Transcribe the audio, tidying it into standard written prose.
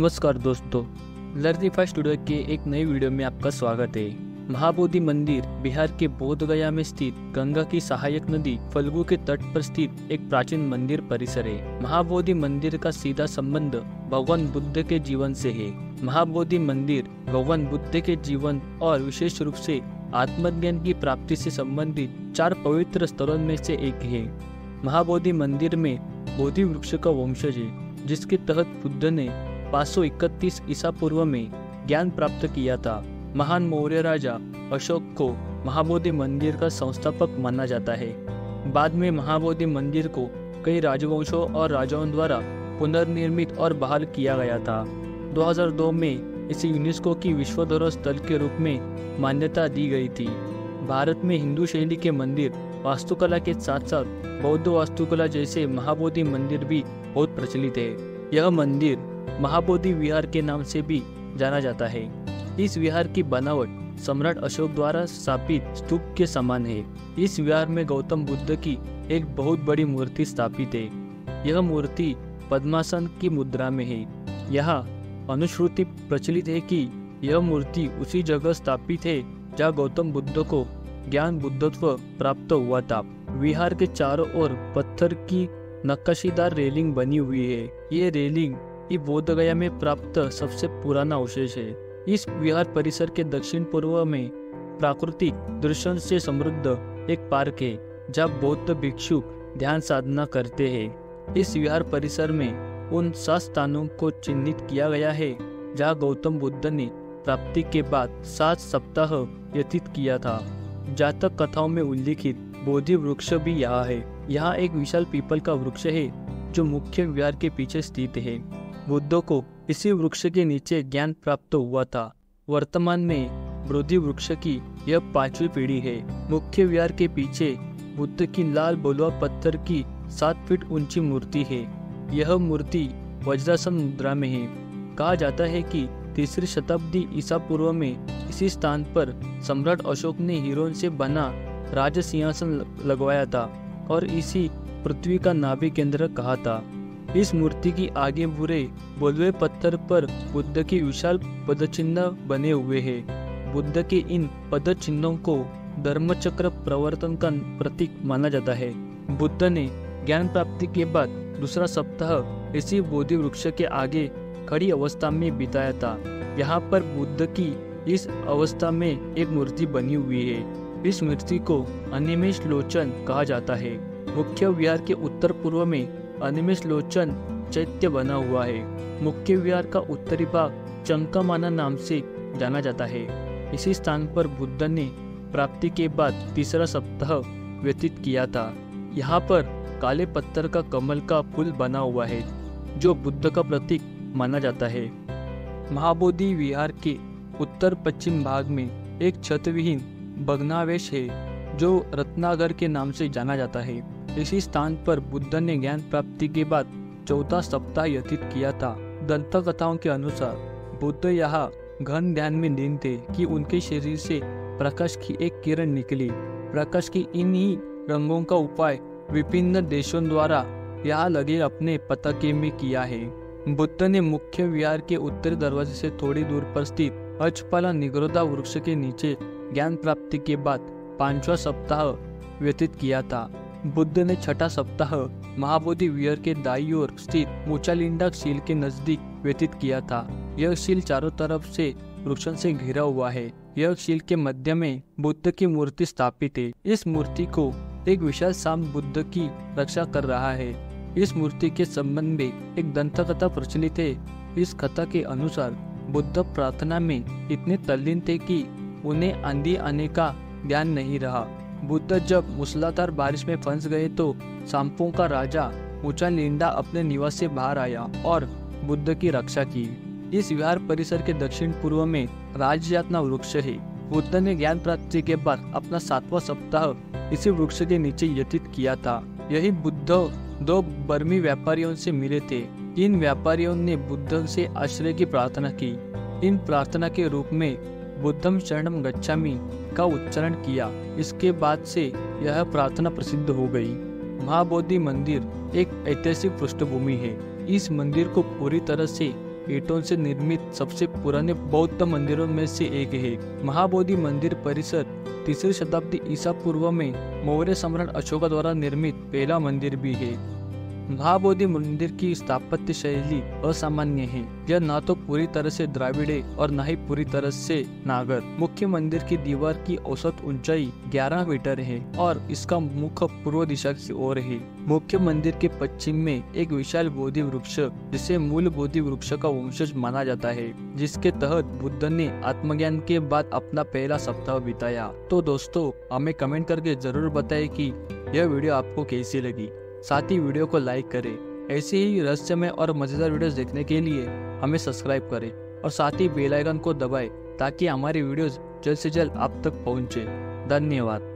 नमस्कार दोस्तों, लर्निफाई स्टूडियो के एक नई वीडियो में आपका स्वागत है। महाबोधि मंदिर बिहार के बोध गया में स्थित गंगा की सहायक नदी फल्गु के तट पर स्थित एक प्राचीन मंदिर परिसर है। महाबोधि मंदिर का सीधा संबंध भगवान बुद्ध के जीवन से है। महाबोधि मंदिर भगवान बुद्ध के जीवन और विशेष रूप से आत्मज्ञान की प्राप्ति से संबंधित 4 पवित्र स्थलों में से एक है। महाबोधि मंदिर में बोधि वृक्ष का वंशज है, जिसके तहत बुद्ध ने 531 ईसा पूर्व में ज्ञान प्राप्त किया था। महान मौर्य राजा अशोक को महाबोधि मंदिर का संस्थापक माना जाता है। बाद में महाबोधि मंदिर को कई राजवंशों और राजाओं द्वारा पुनर्निर्मित और बहाल किया गया था। 2002 में इसे यूनेस्को की विश्व धरोहर स्थल के रूप में मान्यता दी गई थी। भारत में हिंदू शैली के मंदिर वास्तुकला के साथ साथ बौद्ध वास्तुकला जैसे महाबोधि मंदिर भी बहुत प्रचलित है। यह मंदिर महाबोधि विहार के नाम से भी जाना जाता है। इस विहार की बनावट सम्राट अशोक द्वारा स्थापित स्तूप के समान है। इस विहार में गौतम बुद्ध की एक बहुत बड़ी मूर्ति स्थापित है। यह मूर्ति पद्मासन की मुद्रा में है। यहाँ अनुश्रुति प्रचलित है कि यह मूर्ति उसी जगह स्थापित है जहाँ गौतम बुद्ध को ज्ञान बुद्धत्व प्राप्त हुआ था। विहार के चारों ओर पत्थर की नक्काशीदार रेलिंग बनी हुई है। ये रेलिंग बोध गया में प्राप्त सबसे पुराना अवशेष है। इस विहार परिसर के दक्षिण पूर्व में प्राकृतिक दृश्यों से समृद्ध एक पार्क है, जहाँ बौद्ध भिक्षु ध्यान साधना करते हैं। इस विहार परिसर में उन 7 स्थानों को चिन्हित किया गया है जहाँ गौतम बुद्ध ने प्राप्ति के बाद 7 सप्ताह व्यतीत किया था। जातक कथाओं में उल्लिखित बोधि वृक्ष भी यहाँ है। यहाँ एक विशाल पीपल का वृक्ष है जो मुख्य विहार के पीछे स्थित है। बुद्ध को इसी वृक्ष के नीचे ज्ञान प्राप्त हुआ था। वर्तमान में बोधि वृक्ष की यह 5वीं पीढ़ी है। मुख्य विहार के पीछे बुद्ध की लाल बलुआ पत्थर की 7 फीट ऊंची मूर्ति है। यह मूर्ति वज्रासन मुद्रा में है। कहा जाता है कि 3री शताब्दी ईसा पूर्व में इसी स्थान पर सम्राट अशोक ने हीरों से बना राज सिंहासन लगवाया था और इसी पृथ्वी का नाभि केंद्र कहा था। इस मूर्ति की आगे बुरे बलुए पत्थर पर बुद्ध की विशाल पदचिन्ह बने हुए हैं। बुद्ध के इन पदचिन्हों को धर्मचक्र प्रवर्तन का प्रतीक माना जाता है। बुद्ध ने ज्ञान प्राप्ति के बाद दूसरा सप्ताह इसी बोधि वृक्ष के आगे खड़ी अवस्था में बिताया था। यहाँ पर बुद्ध की इस अवस्था में एक मूर्ति बनी हुई है। इस मूर्ति को अनिमेष लोचन कहा जाता है। मुख्य विहार के उत्तर पूर्व में अनिमेष लोचन चैत्य बना हुआ है। मुख्य विहार का उत्तरी भाग चंकामाना नाम से जाना जाता है। इसी स्थान पर बुद्ध ने प्राप्ति के बाद 3रा सप्ताह व्यतीत किया था। यहाँ पर काले पत्थर का कमल का फूल बना हुआ है जो बुद्ध का प्रतीक माना जाता है। महाबोधि विहार के उत्तर पश्चिम भाग में एक छतविहीन भग्नावशेष है जो रत्नागर के नाम से जाना जाता है। इसी स्थान पर बुद्ध ने ज्ञान प्राप्ति के बाद 14 सप्ताह व्यतीत किया था। दंत कथाओं के अनुसार बुद्ध यहाँ घन ध्यान में लीन थे कि उनके शरीर से प्रकाश की एक किरण निकली। प्रकाश की इन्हीं रंगों का उपाय विभिन्न देशों द्वारा यहाँ लगे अपने पताके में किया है। बुद्ध ने मुख्य विहार के उत्तरी दरवाजे से थोड़ी दूर पर स्थित अचपाला निगरोधा वृक्ष के नीचे ज्ञान प्राप्ति के बाद 5वां सप्ताह व्यतीत किया था। बुद्ध ने 6ठा सप्ताह महाबोधि विहार के दाईं ओर स्थित मोचालिंडा शील के नजदीक व्यतीत किया था। यह शील चारों तरफ से वृक्षों से घिरा हुआ है। यह शील के मध्य में बुद्ध की मूर्ति स्थापित है। इस मूर्ति को एक विशाल सांप बुद्ध की रक्षा कर रहा है। इस मूर्ति के संबंध में एक दंत कथा प्रचलित है। इस कथा के अनुसार बुद्ध प्रार्थना में इतने तल्लीन थे कि उन्हें आंधी आने का ध्यान नहीं रहा। बुद्ध जब मूसलाधार बारिश में फंस गए तो सांपों का राजा मोचालिंडा अपने निवास से बाहर आया और बुद्ध की रक्षा की। इस विहार परिसर के दक्षिण पूर्व में राजयातना वृक्ष है। बुद्ध ने ज्ञान प्राप्ति के बाद अपना 7वां सप्ताह इसी वृक्ष के नीचे व्यतीत किया था। यही बुद्ध 2 बर्मी व्यापारियों से मिले थे। इन व्यापारियों ने बुद्ध से आश्रय की प्रार्थना की। इन प्रार्थना के रूप में बुद्धम शरणम गच्छामि का उच्चारण किया। इसके बाद से यह प्रार्थना प्रसिद्ध हो गई। महाबोधि मंदिर एक ऐतिहासिक पृष्ठभूमि है। इस मंदिर को पूरी तरह से ईंटों से निर्मित सबसे पुराने बौद्ध मंदिरों में से एक है। महाबोधि मंदिर परिसर 3री शताब्दी ईसा पूर्व में मौर्य सम्राट अशोक द्वारा निर्मित पहला मंदिर भी है। महाबोधि मंदिर की स्थापत्य शैली असामान्य है। यह न तो पूरी तरह से द्राविड़ और न ही पूरी तरह से नागर। मुख्य मंदिर की दीवार की औसत ऊंचाई 11 मीटर है और इसका मुख पूर्व दिशा की ओर है। मुख्य मंदिर के पश्चिम में एक विशाल बोधि वृक्ष, जिसे मूल बोधि वृक्ष का वंशज माना जाता है, जिसके तहत बुद्ध ने आत्मज्ञान के बाद अपना पहला सप्ताह बिताया। तो दोस्तों, हमें कमेंट करके जरूर बताएं कि यह वीडियो आपको कैसी लगी। साथ ही वीडियो को लाइक करें। ऐसे ही रहस्यमय और मजेदार वीडियोस देखने के लिए हमें सब्सक्राइब करें और साथ ही बेल आइकन को दबाएं ताकि हमारी वीडियोस जल्द से जल्द आप तक पहुंचे। धन्यवाद।